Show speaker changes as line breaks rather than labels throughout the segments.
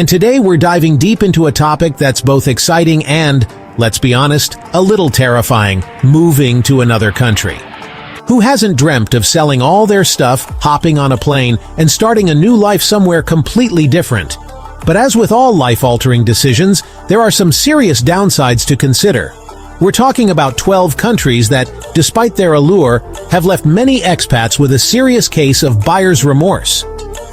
And today we're diving deep into a topic that's both exciting and, let's be honest, a little terrifying: moving to another country. Who hasn't dreamt of selling all their stuff, hopping on a plane, and starting a new life somewhere completely different? But as with all life-altering decisions, there are some serious downsides to consider. We're talking about 12 countries that, despite their allure, have left many expats with a serious case of buyer's remorse.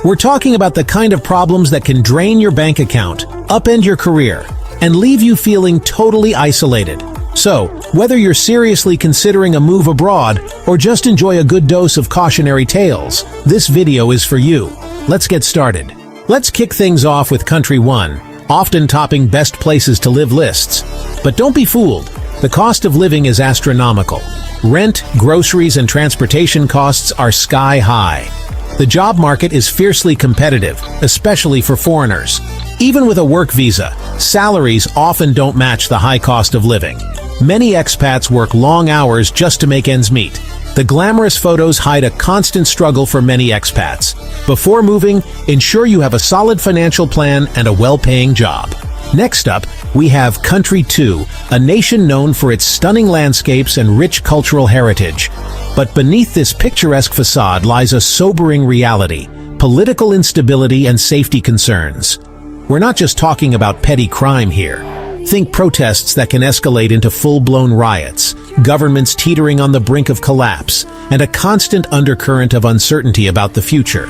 We're talking about the kind of problems that can drain your bank account, upend your career, and leave you feeling totally isolated. So, whether you're seriously considering a move abroad or just enjoy a good dose of cautionary tales, this video is for you. Let's get started. Let's kick things off with Country 1, often topping best places to live lists. But don't be fooled. The cost of living is astronomical. Rent, groceries, and transportation costs are sky high. The job market is fiercely competitive, especially for foreigners. Even with a work visa, salaries often don't match the high cost of living. Many expats work long hours just to make ends meet. The glamorous photos hide a constant struggle for many expats. Before moving, ensure you have a solid financial plan and a well-paying job. Next up, we have Country 2, a nation known for its stunning landscapes and rich cultural heritage. But beneath this picturesque facade lies a sobering reality: political instability and safety concerns. We're not just talking about petty crime here. Think protests that can escalate into full-blown riots, governments teetering on the brink of collapse, and a constant undercurrent of uncertainty about the future.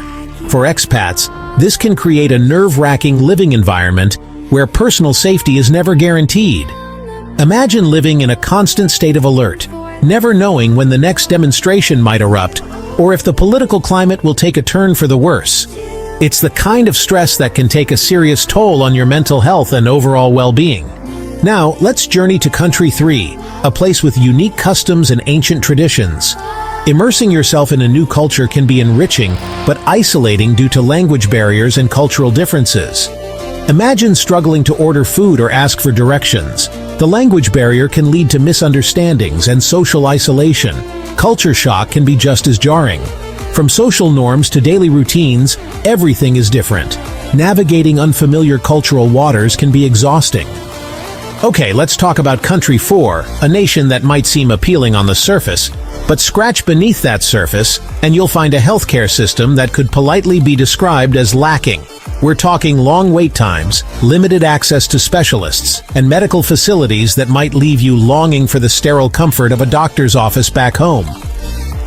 For expats, this can create a nerve-wracking living environment where personal safety is never guaranteed. Imagine living in a constant state of alert, never knowing when the next demonstration might erupt or if the political climate will take a turn for the worse. It's the kind of stress that can take a serious toll on your mental health and overall well-being. Now, let's journey to Country 3, a place with unique customs and ancient traditions. Immersing yourself in a new culture can be enriching, but isolating due to language barriers and cultural differences. Imagine struggling to order food or ask for directions. The language barrier can lead to misunderstandings and social isolation. Culture shock can be just as jarring. From social norms to daily routines, everything is different. Navigating unfamiliar cultural waters can be exhausting. Okay, let's talk about Country 4, a nation that might seem appealing on the surface, but scratch beneath that surface and you'll find a healthcare system that could politely be described as lacking. We're talking long wait times, limited access to specialists, and medical facilities that might leave you longing for the sterile comfort of a doctor's office back home.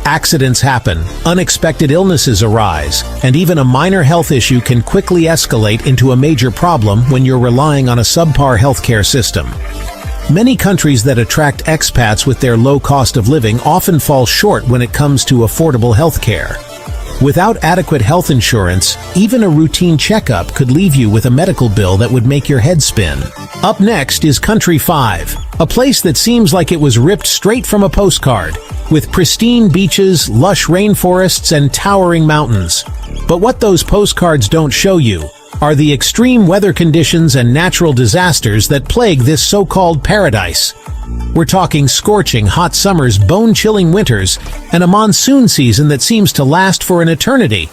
Accidents happen, unexpected illnesses arise, and even a minor health issue can quickly escalate into a major problem when you're relying on a subpar healthcare system. Many countries that attract expats with their low cost of living often fall short when it comes to affordable healthcare. Without adequate health insurance, even a routine checkup could leave you with a medical bill that would make your head spin. Up next is Country 5, a place that seems like it was ripped straight from a postcard, with pristine beaches, lush rainforests, and towering mountains. But what those postcards don't show you are the extreme weather conditions and natural disasters that plague this so-called paradise. We're talking scorching hot summers, bone-chilling winters, and a monsoon season that seems to last for an eternity.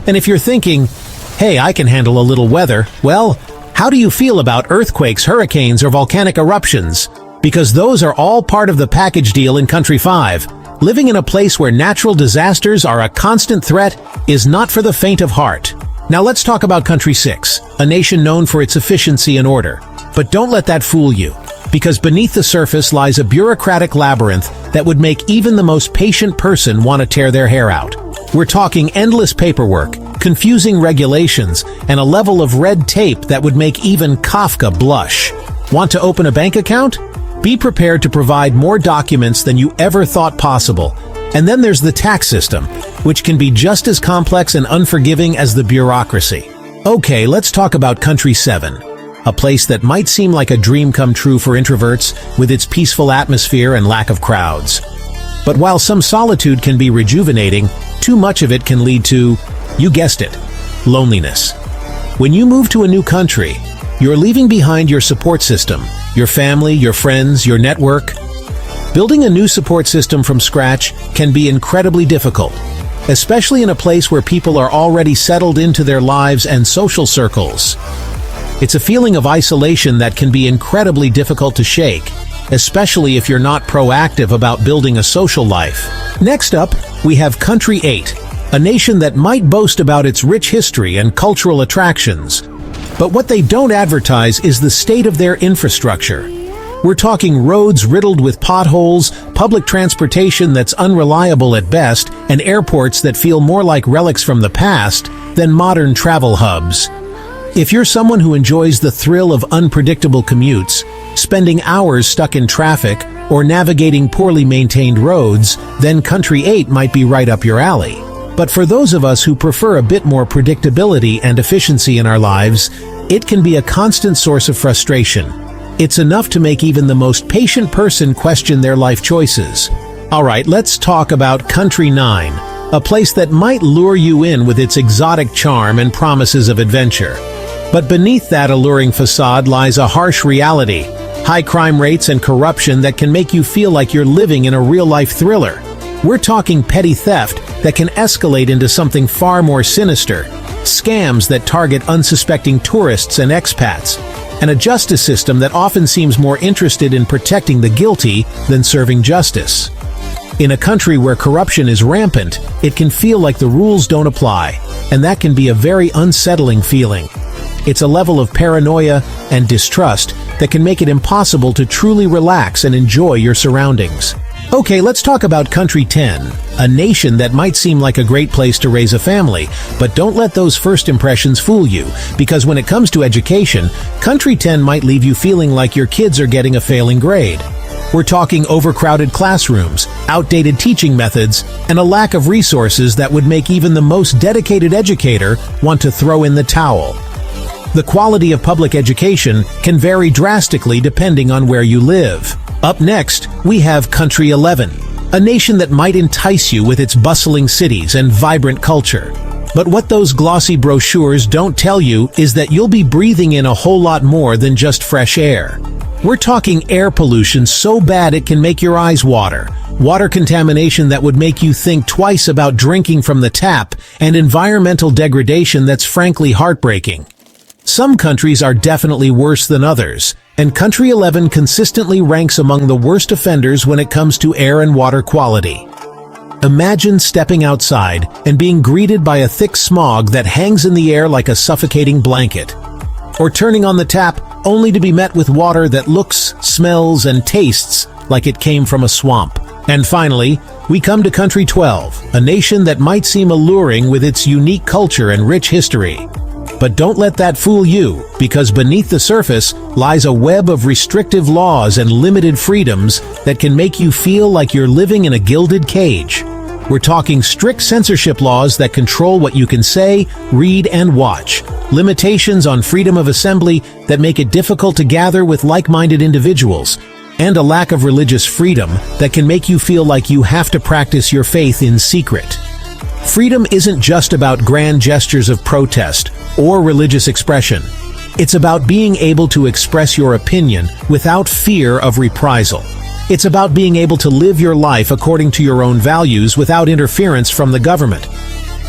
And if you're thinking, hey, I can handle a little weather, well, how do you feel about earthquakes, hurricanes, or volcanic eruptions? Because those are all part of the package deal in Country 5. Living in a place where natural disasters are a constant threat is not for the faint of heart. Now let's talk about Country 6, a nation known for its efficiency and order. But don't let that fool you, because beneath the surface lies a bureaucratic labyrinth that would make even the most patient person want to tear their hair out. We're talking endless paperwork, confusing regulations, and a level of red tape that would make even Kafka blush. Want to open a bank account? Be prepared to provide more documents than you ever thought possible. And then there's the tax system, which can be just as complex and unforgiving as the bureaucracy. Okay, let's talk about Country 7, a place that might seem like a dream come true for introverts with its peaceful atmosphere and lack of crowds. But while some solitude can be rejuvenating, too much of it can lead to, you guessed it, loneliness. When you move to a new country, you're leaving behind your support system, your family, your friends, your network. Building a new support system from scratch can be incredibly difficult, especially in a place where people are already settled into their lives and social circles. It's a feeling of isolation that can be incredibly difficult to shake, especially if you're not proactive about building a social life. Next up, we have Country 8, a nation that might boast about its rich history and cultural attractions. But what they don't advertise is the state of their infrastructure. We're talking roads riddled with potholes, public transportation that's unreliable at best, and airports that feel more like relics from the past than modern travel hubs. If you're someone who enjoys the thrill of unpredictable commutes, spending hours stuck in traffic, or navigating poorly maintained roads, then Country 8 might be right up your alley. But for those of us who prefer a bit more predictability and efficiency in our lives, it can be a constant source of frustration. It's enough to make even the most patient person question their life choices. Alright, let's talk about Country 9, a place that might lure you in with its exotic charm and promises of adventure. But beneath that alluring facade lies a harsh reality, high crime rates and corruption that can make you feel like you're living in a real-life thriller. We're talking petty theft that can escalate into something far more sinister, scams that target unsuspecting tourists and expats, and a justice system that often seems more interested in protecting the guilty than serving justice. In a country where corruption is rampant, it can feel like the rules don't apply, and that can be a very unsettling feeling. It's a level of paranoia and distrust that can make it impossible to truly relax and enjoy your surroundings. Okay, let's talk about Country 10, a nation that might seem like a great place to raise a family, but don't let those first impressions fool you, because when it comes to education, Country 10 might leave you feeling like your kids are getting a failing grade. We're talking overcrowded classrooms, outdated teaching methods, and a lack of resources that would make even the most dedicated educator want to throw in the towel. The quality of public education can vary drastically depending on where you live. Up next, we have Country 11, a nation that might entice you with its bustling cities and vibrant culture. But what those glossy brochures don't tell you is that you'll be breathing in a whole lot more than just fresh air. We're talking air pollution so bad it can make your eyes water, water contamination that would make you think twice about drinking from the tap, and environmental degradation that's frankly heartbreaking. Some countries are definitely worse than others, and Country 11 consistently ranks among the worst offenders when it comes to air and water quality. Imagine stepping outside and being greeted by a thick smog that hangs in the air like a suffocating blanket. Or turning on the tap only to be met with water that looks, smells, and tastes like it came from a swamp. And finally, we come to Country 12, a nation that might seem alluring with its unique culture and rich history. But don't let that fool you, because beneath the surface lies a web of restrictive laws and limited freedoms that can make you feel like you're living in a gilded cage. We're talking strict censorship laws that control what you can say, read, and watch, limitations on freedom of assembly that make it difficult to gather with like-minded individuals, and a lack of religious freedom that can make you feel like you have to practice your faith in secret. Freedom isn't just about grand gestures of protest or religious expression. It's about being able to express your opinion without fear of reprisal. It's about being able to live your life according to your own values without interference from the government.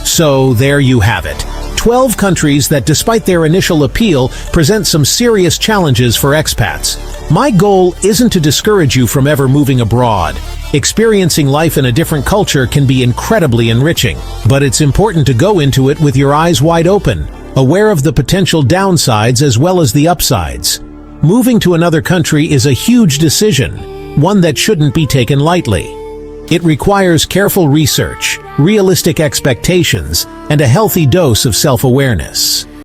So there you have it. 12 countries that, despite their initial appeal, present some serious challenges for expats. My goal isn't to discourage you from ever moving abroad. Experiencing life in a different culture can be incredibly enriching, but it's important to go into it with your eyes wide open, aware of the potential downsides as well as the upsides. Moving to another country is a huge decision, one that shouldn't be taken lightly. It requires careful research, realistic expectations, and a healthy dose of self-awareness.